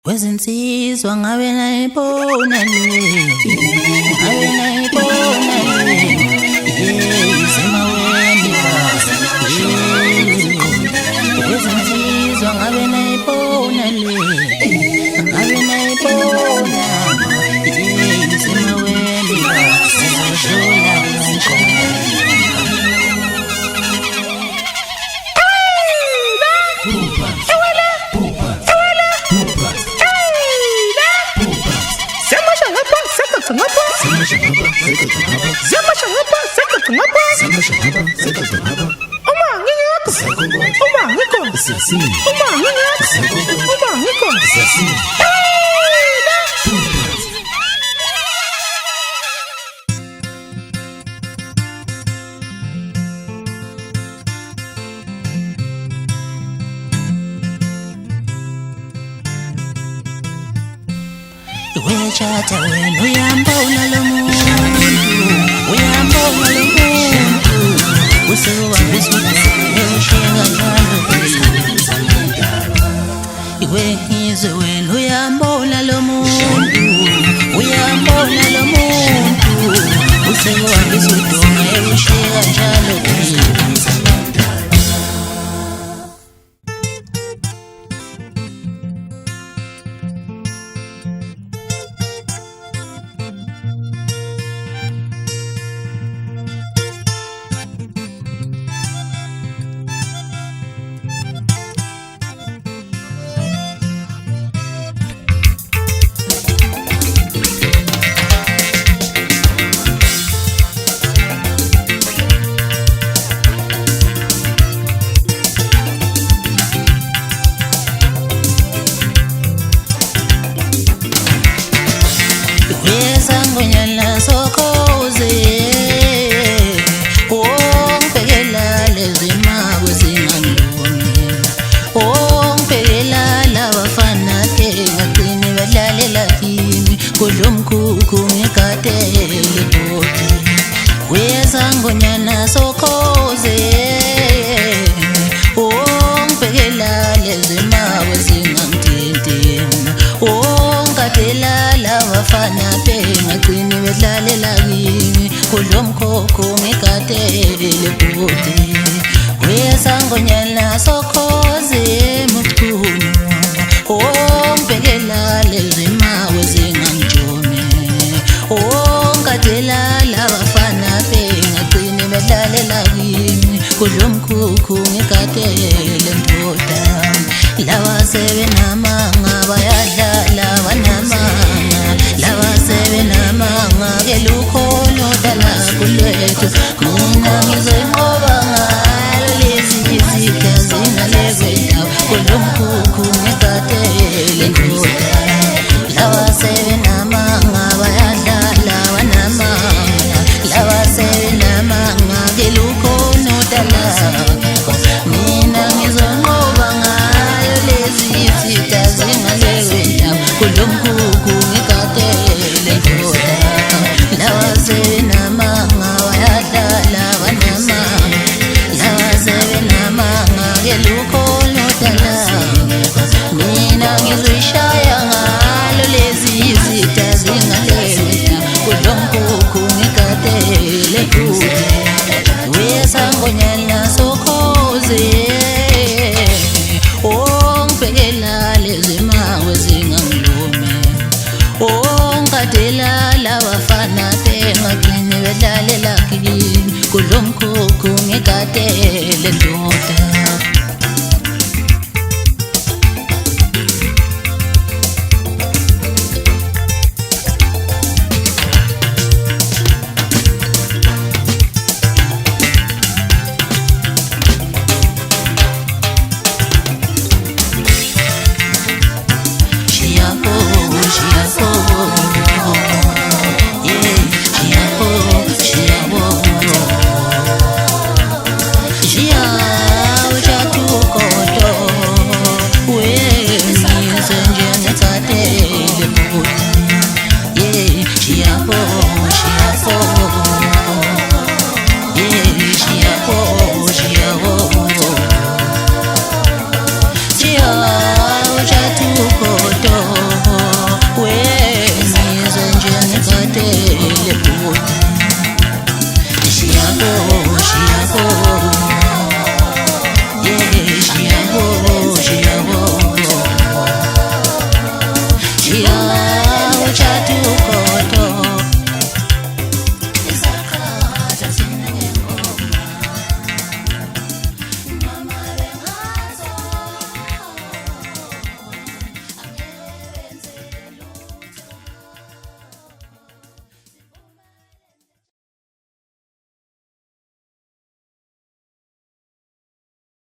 Wezinsizwa ngabe nayibona le, ngabe nayibona le, isemaweni kaza, wezinsizwa ngabe nayibona le, ngabe nayibona, isemaweni kaza, sizodlula kanjani. Wechata wenu uyambona lo muntu, uyambona lo muntu, usewambisa ushenga njalo iwe ngizwe wenu uyambona lo muntu, uyambona lo muntu, usewambisa ushenga njalo Ngonyala sokoze ongibhekela lezima kwezingangiboni ongibhekela labafana ke ngagcine badlalela kimi kodlomkhukhu ngigadele bodi weza ngonyala sokoze ongibhekela lezima kwezingangithinti ongadela labafana ngagcine bedlalela kimi kodlomkhokho ngigadele bodi wesangonyala sokhoze muchunu ongibhekela lezima wezingangijome ongadela labafana ngagcine bedlalela kimi kodlomkhokho ngigadele ndoda lawa sebenamanga bayadlala banamanga lawa sebenamanga kelukhono dala kulethu mina ngizoyinqoba ngalo lezi izitha zingalekwendawo kodlomkhukhu ngigadele ndoda lawa sebenamanga bayadlala banamanga lawa sebenamanga kelukhono dala mina ngizoyinqoba ngalo lezi izitha zingalekwendawo kodlomkhukhu ngigadele ndoda lawa sebenamanga bayadlala banamanga lawa sebenamanga kelukhono dala mina ngizoyishaya ngalo lezi izitha zingalekwendawo kodlomkhukhu ngigadele ndoda wesangonyala sokhoze ongibhekela lezima wezingangilumi ongadela labafana ngagcine bedlalela kimi